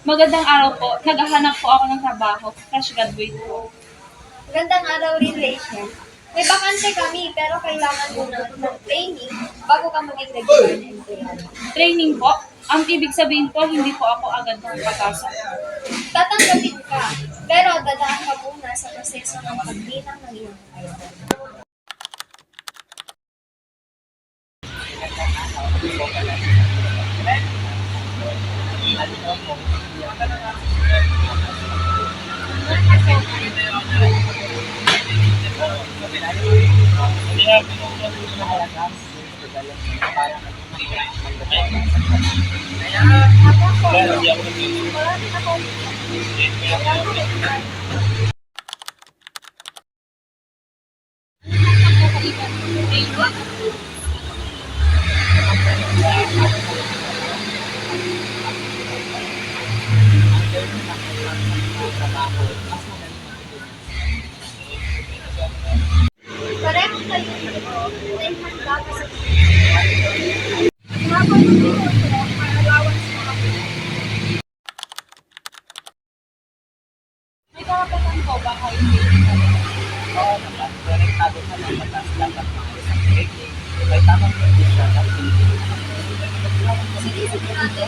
Magandang araw po. Naghahanap po ako ng trabaho. Fresh graduate po. Magandang araw rin, Rachel. May bakante kami, pero kailangan mo ng training bago ka maging regular na empleyado. Training po? Ang ibig sabihin po, hindi po ako agad makapasok. Tatanggapin ka, pero dadaan ka muna sa proseso ng pagbilang ng iyong kakayahan. Pareho kayo dito, may handa ka sa May karapatan po ba kayo hindi? Oo naman, konektado ka ng batas dapat maayos ang training. May tamang kondisyon at Sige, sigurado.